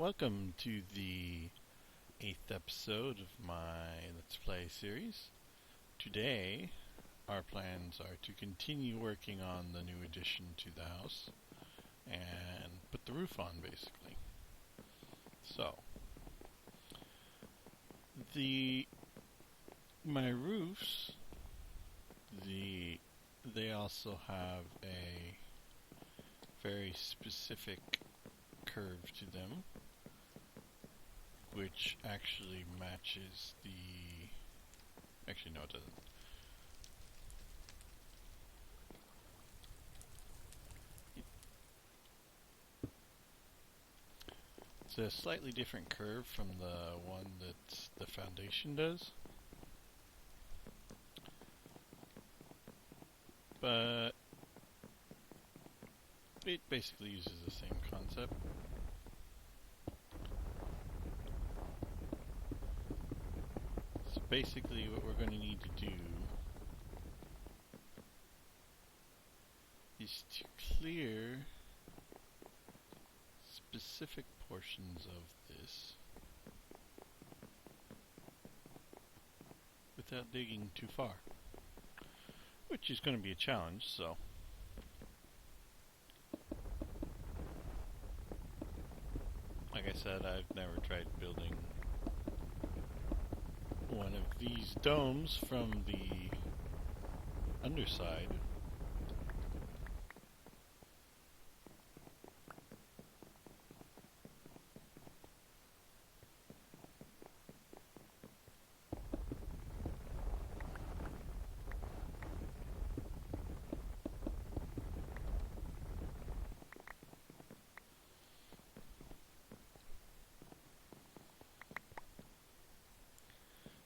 Welcome to the 8th episode of my Let's Play series. Today, our plans are to continue working on the new addition to the house and put the roof on, basically. So, my roofs, they also have a very specific curve to them, which actually matches actually no, it doesn't. It's a slightly different curve from the one that the foundation does, but it basically uses the same concept. So basically what we're going to need to do is to clear specific portions of this without digging too far, which is going to be a challenge, so like I said, I've never tried building one of these domes from the underside.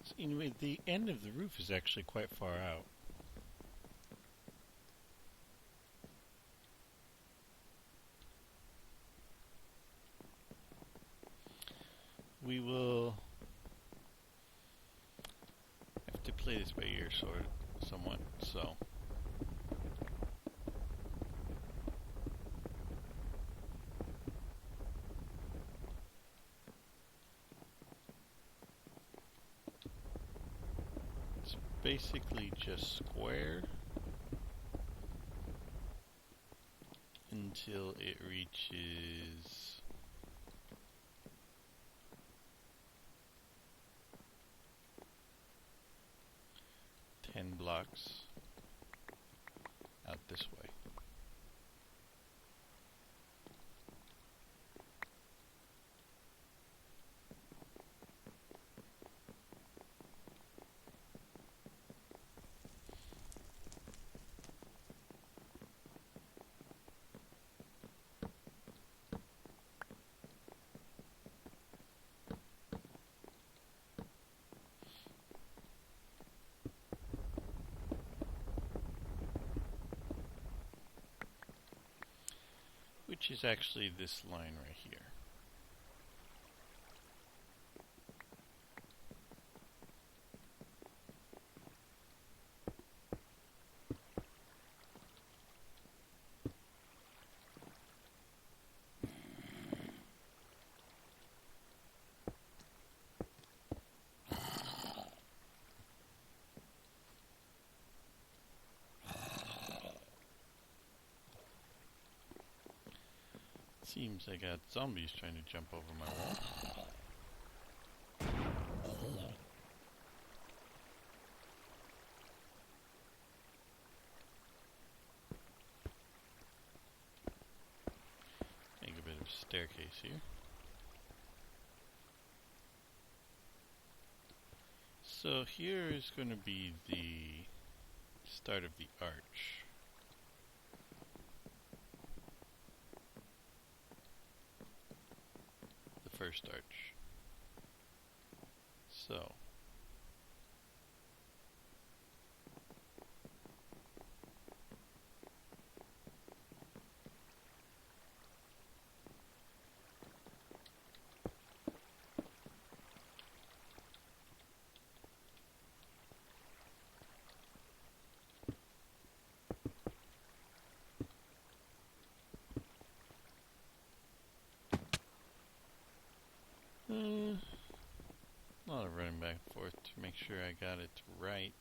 So anyway, the end of the roof is actually quite far out. We will have to play this by ear somewhat, so it's basically just square until it reaches 10 blocks out this way. Which is actually this line right here. Seems I got zombies trying to jump over my wall. Make a bit of staircase here. So here is going to be the start of the arch. First arch. So make sure I got it right.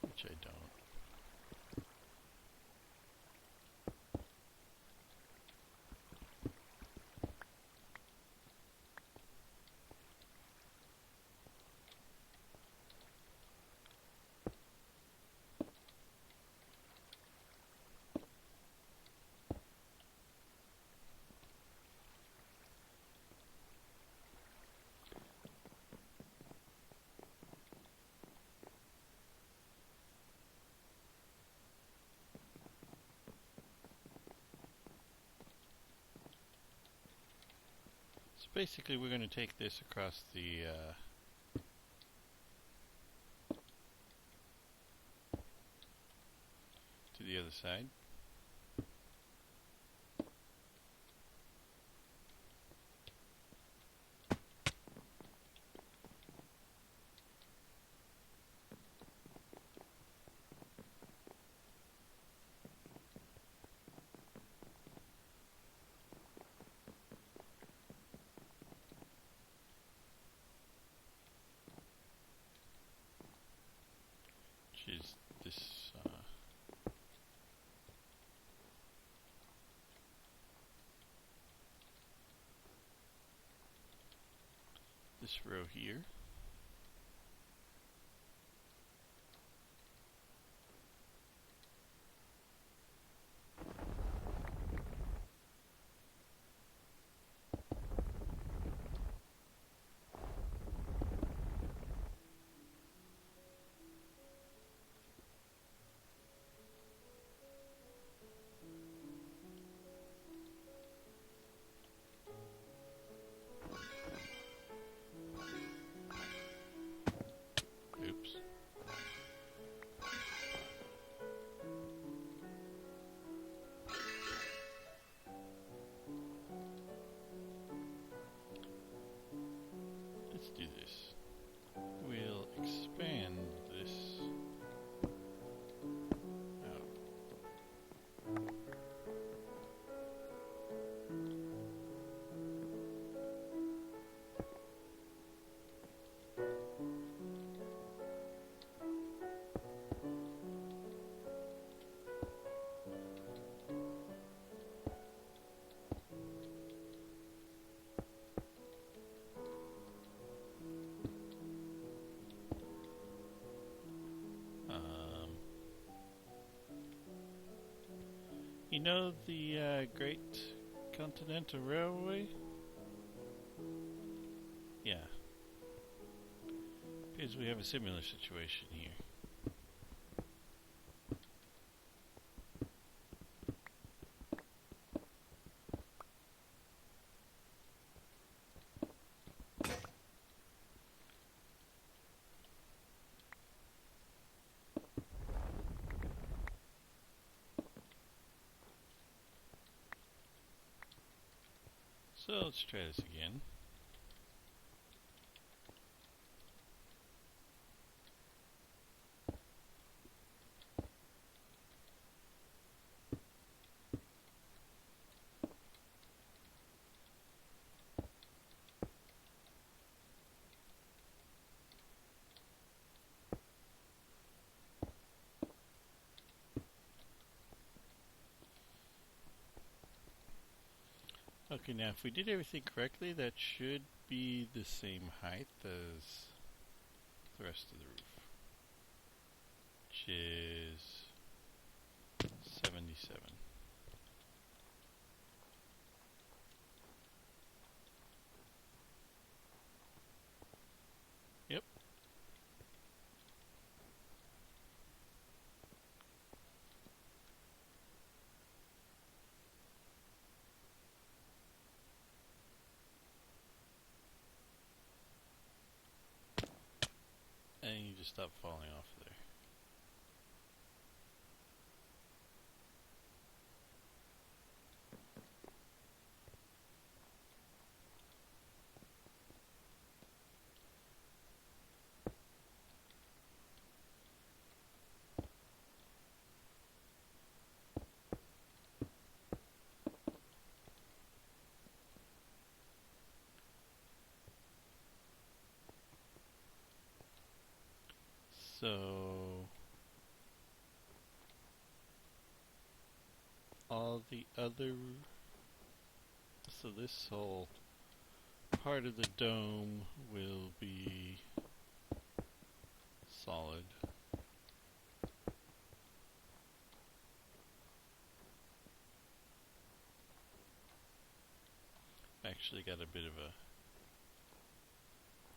Which I don't. So basically we're going to take this across the to the other side. Which is this this row here. Oops. Let's do this. We'll expand this out. You know the Great Continental Railway? Yeah. Appears we have a similar situation here. So let's try this again. Okay, now if we did everything correctly, that should be the same height as the rest of the roof, which is 77. Yep. And you just stop falling off there. So all the other, so this whole part of the dome will be solid. Actually got a bit of a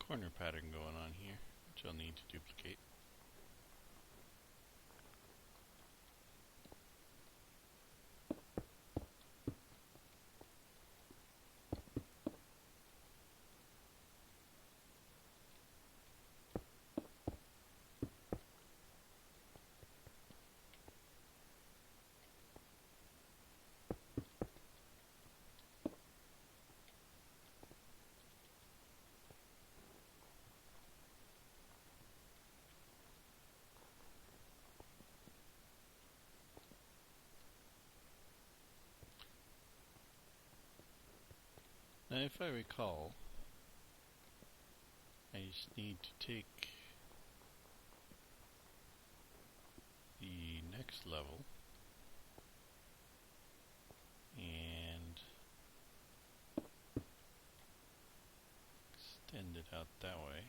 corner pattern going on here, which I'll need to duplicate. Now if I recall, I just need to take the next level and extend it out that way.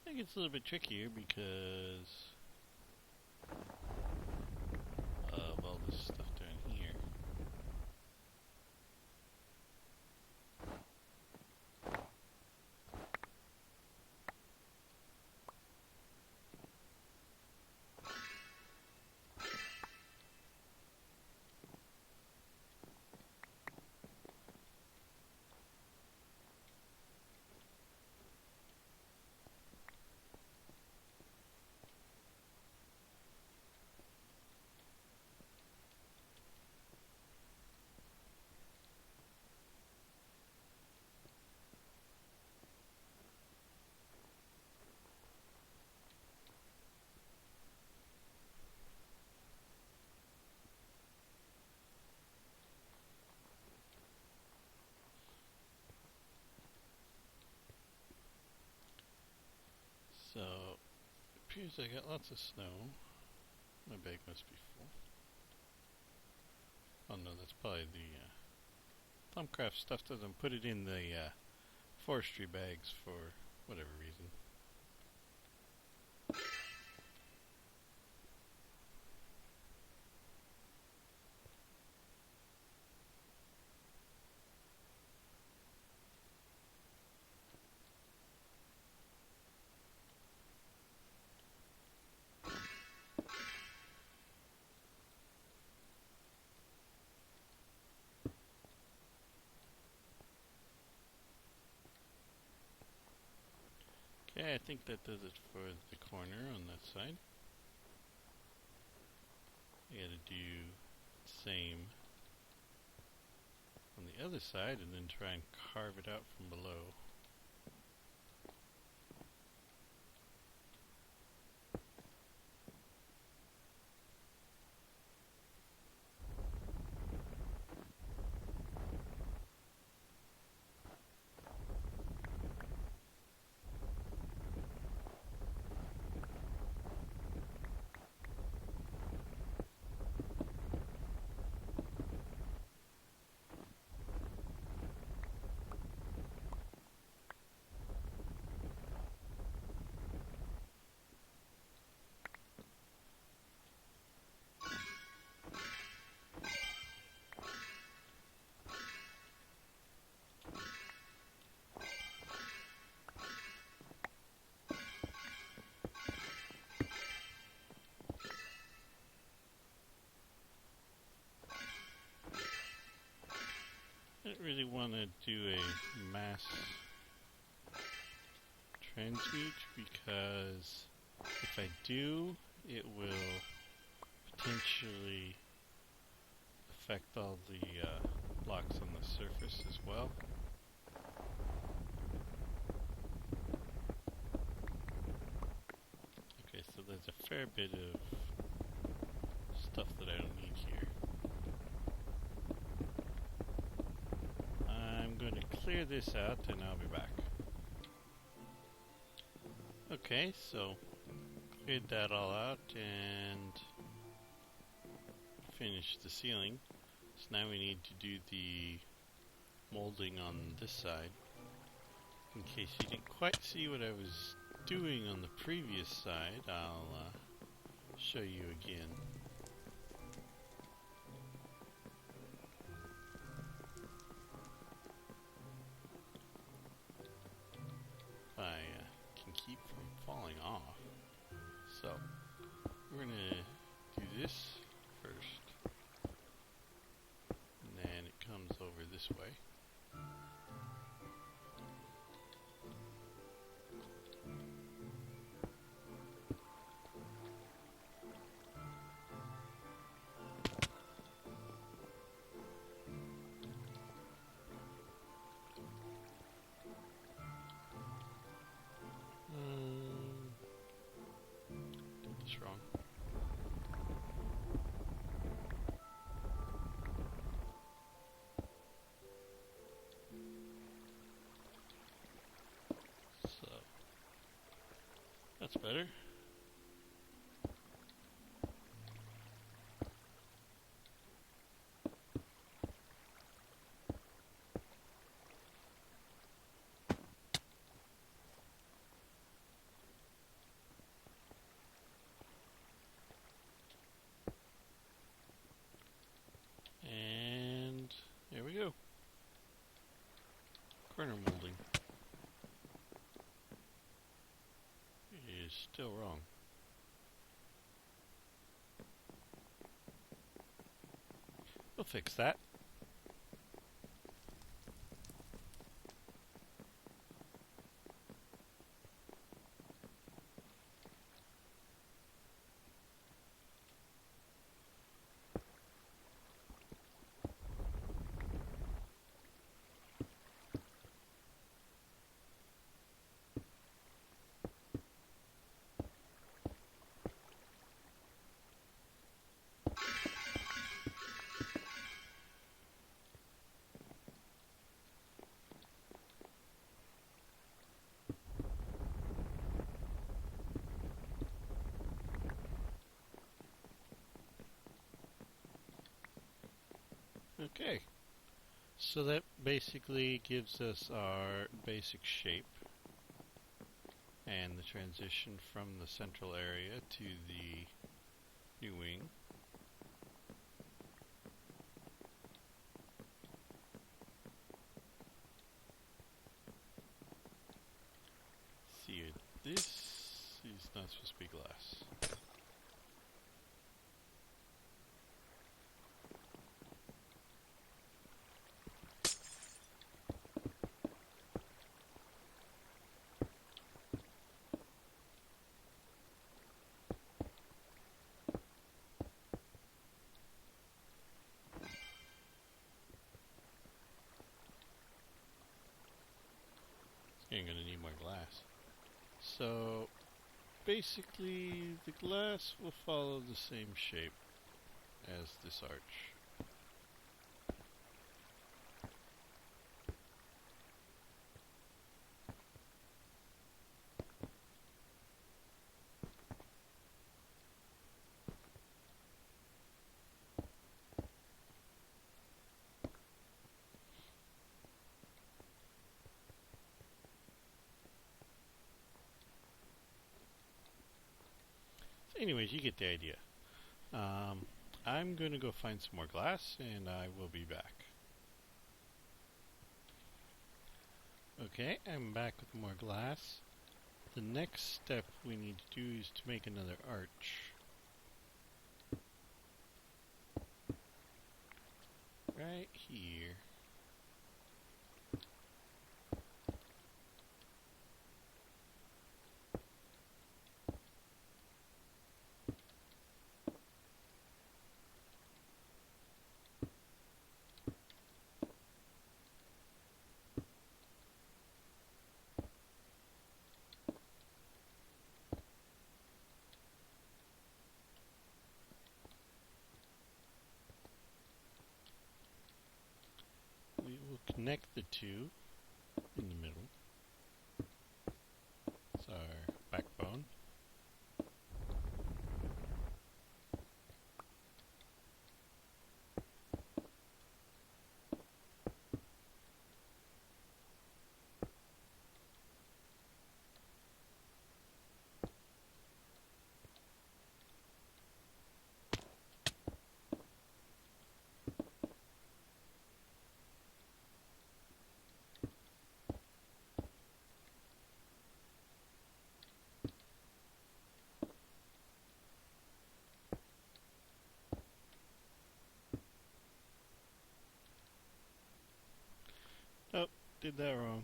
I think it's a little bit trickier because of all this stuff down here. So, it appears I got lots of snow. My bag must be full. Oh no, that's probably the Forgecraft stuff doesn't put it in the forestry bags for whatever reason. Okay, I think that does it for the corner on that side. I gotta do the same on the other side and then try and carve it out from below. really want to do a mass transmute because if I do, it will potentially affect all the blocks on the surface as well. Okay, so there's a fair bit of stuff that I don't need here. I'm going to clear this out and I'll be back. Okay, so cleared that all out and finished the ceiling. So now we need to do the molding on this side. In case you didn't quite see what I was doing on the previous side, I'll show you again. I can keep from falling off. So we're gonna do this first, and then it comes over this way. Did this wrong. So that's better. And there we go. Corner molding is still wrong. We'll fix that. Okay, so that basically gives us our basic shape and the transition from the central area to the new wing. See, this is not supposed to be glass. You're going to need more glass. So basically the glass will follow the same shape as this arch. Anyways, you get the idea. I'm going to go find some more glass and I will be back. Okay, I'm back with more glass. The next step we need to do is to make another arch. Right here. connect the two in the middle. It's our backbone. Oh, did that wrong.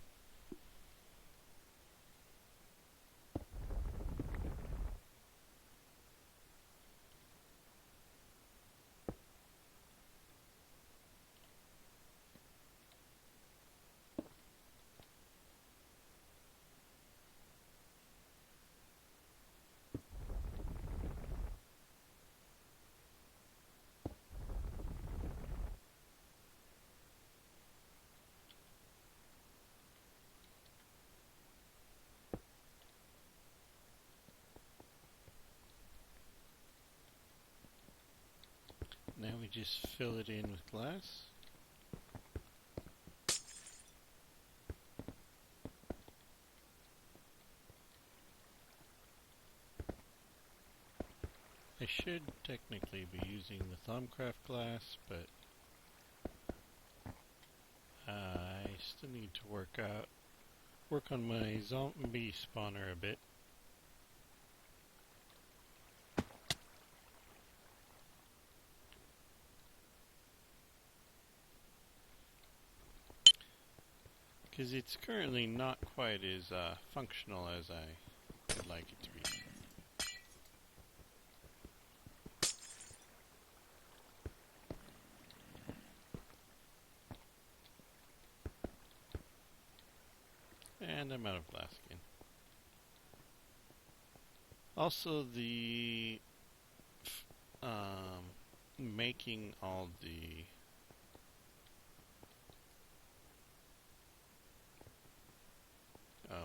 Now we just fill it in with glass. I should technically be using the Forgecraft glass, but I still need to work on my zombie spawner a bit. Because it's currently not quite as functional as I would like it to be. And I'm out of glass again. Also, the making all the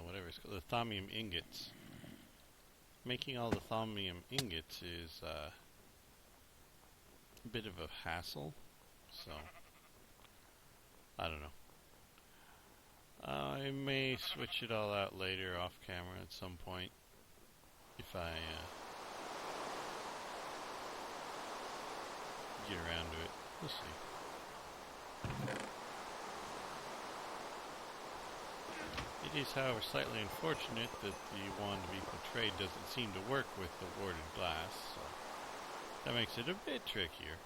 whatever it's called, the thaumium ingots. Making all the thaumium ingots is a bit of a hassle, so I don't know. I may switch it all out later off camera at some point if I get around to it. We'll see. It is, however, slightly unfortunate that the one to be portrayed doesn't seem to work with the warded glass, so that makes it a bit trickier.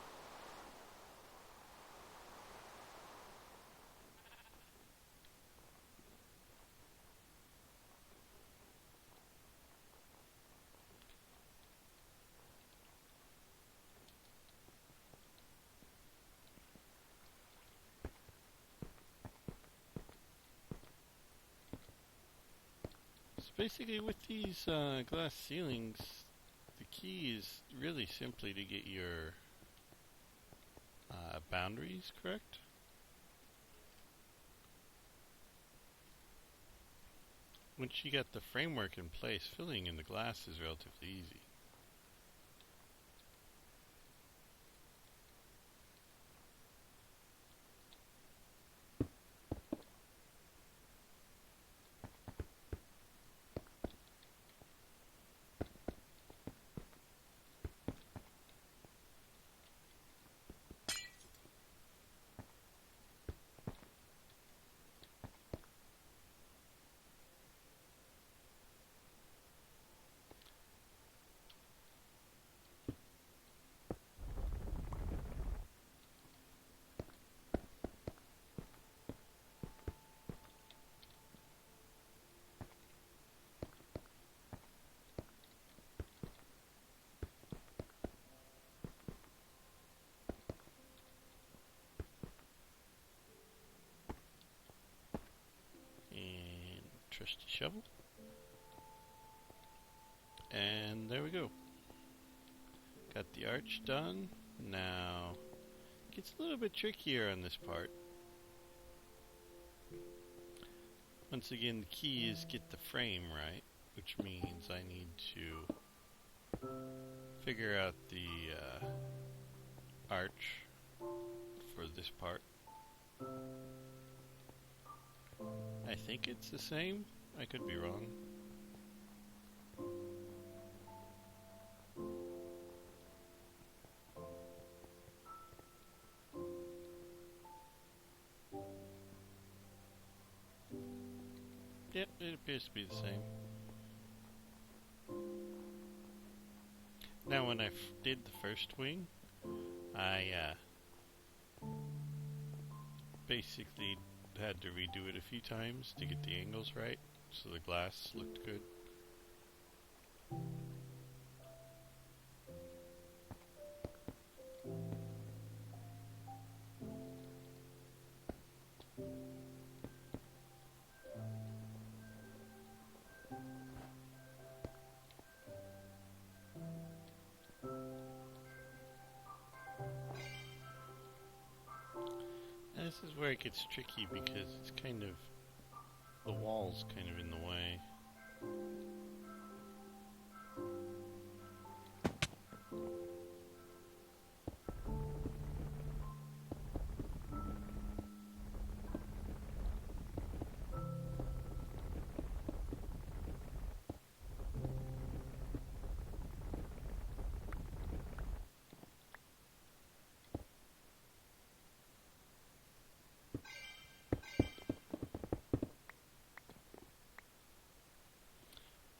Basically, with these glass ceilings, the key is really simply to get your boundaries correct. Once you get the framework in place, filling in the glass is relatively easy. Trusty shovel. And there we go. Got the arch done. Now, it gets a little bit trickier on this part. Once again, the key is get the frame right, which means I need to figure out the arch for this part. I think it's the same. I could be wrong. Yep, it appears to be the same. Now when I did the first wing, I basically had to redo it a few times to get the angles right, so the glass looked good. And this is where it gets tricky because it's kind of, the wall's kind of in the way.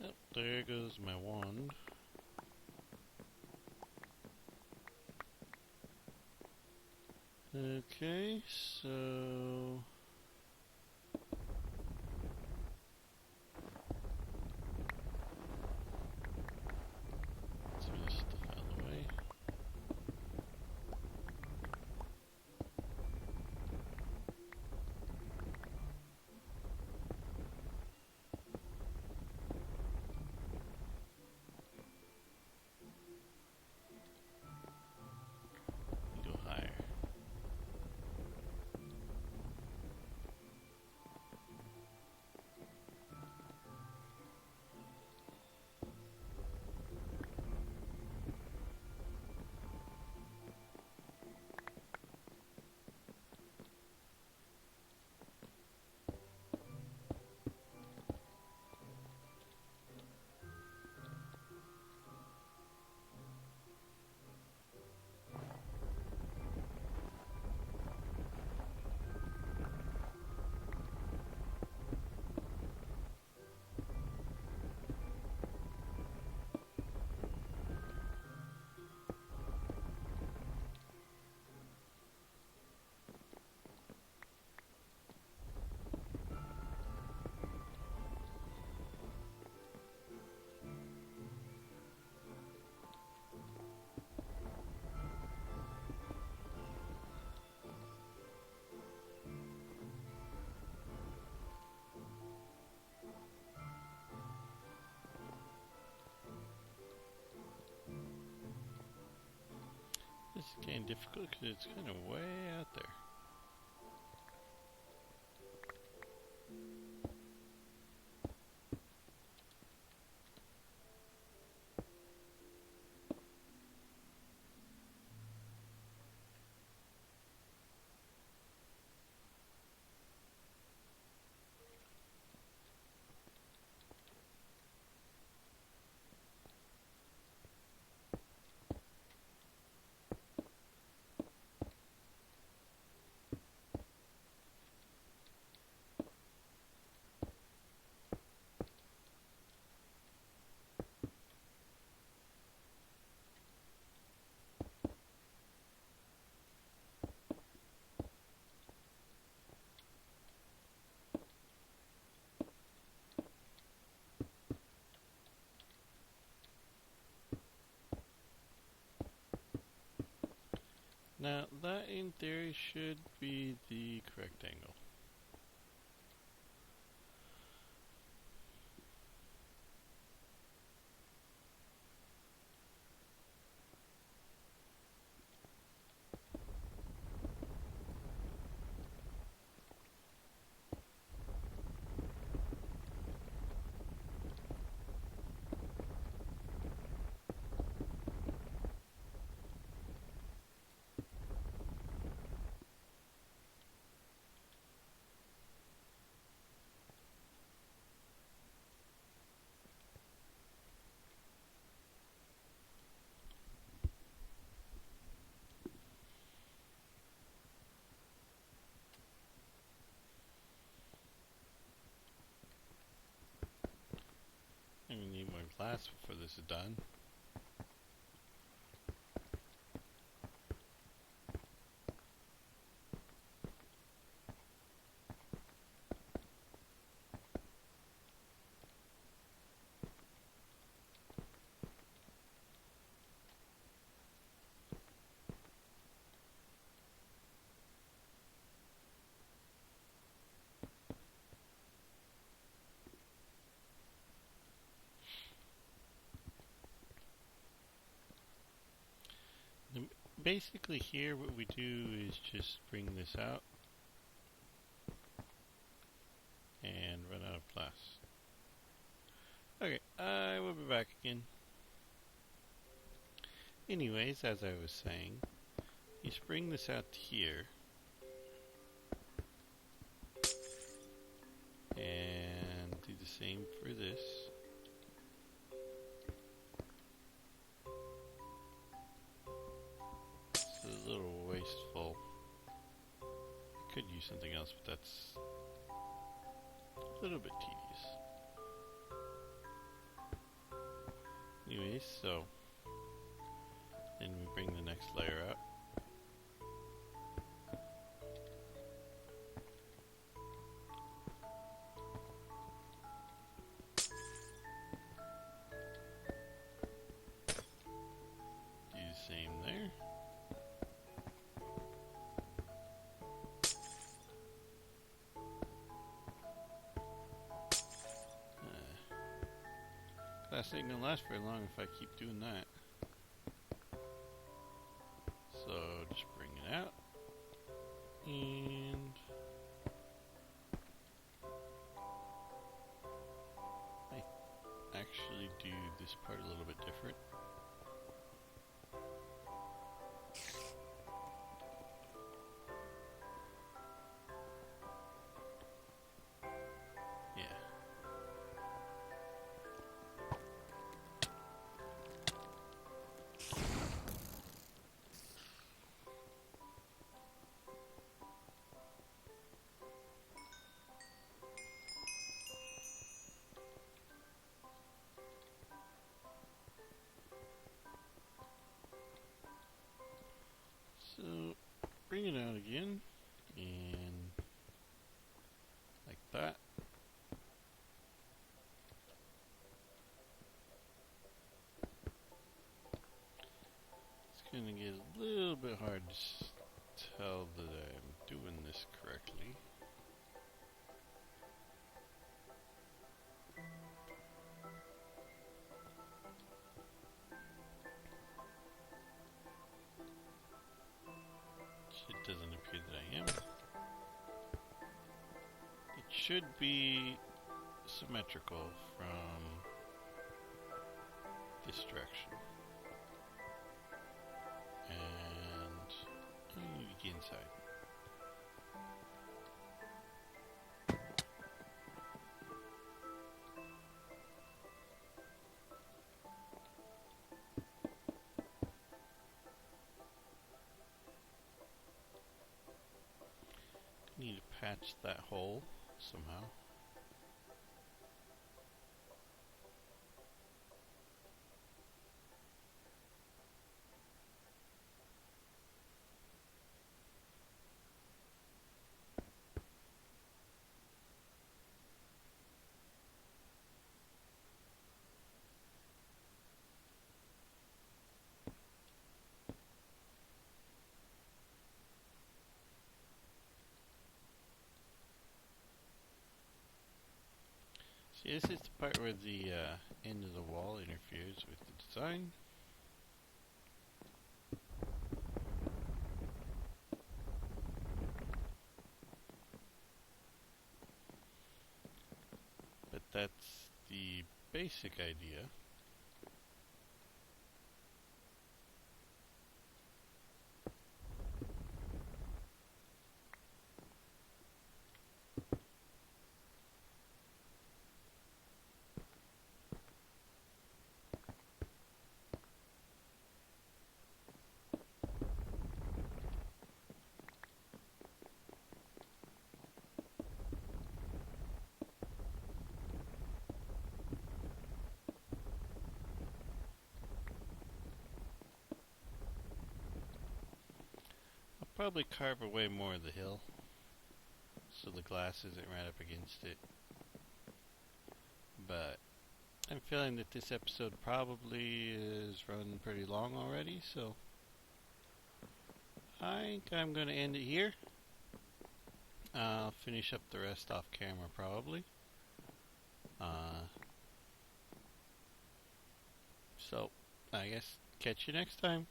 Oh, there goes my wand. Okay, so let's move this stuff out of the way. Go higher. This is getting difficult because it's kind of way out there. Now, that in theory should be the correct angle. last before this is done. Basically here what we do is just bring this out and run out of glass. Okay, I will be back again. Anyways, as I was saying, you bring this out to here and do the same for this. It's a little wasteful. I could use something else, but that's a little bit tedious. Anyways, so then we bring the next layer out. Do the same there. Glass ain't gonna last very long if I keep doing that. So just bring it out and I actually do this part a little bit different. So bring it out again and like that. It's gonna get a little bit hard to tell that I'm doing this correctly. It doesn't appear that I am. It should be symmetrical from this direction. And I need to get inside. Need to patch that hole somehow. See, this is the part where the end of the wall interferes with the design. But that's the basic idea. probably carve away more of the hill so the glass isn't right up against it. But I'm feeling that this episode probably is run pretty long already, so I think I'm going to end it here. I'll finish up the rest off camera probably. So I guess catch you next time.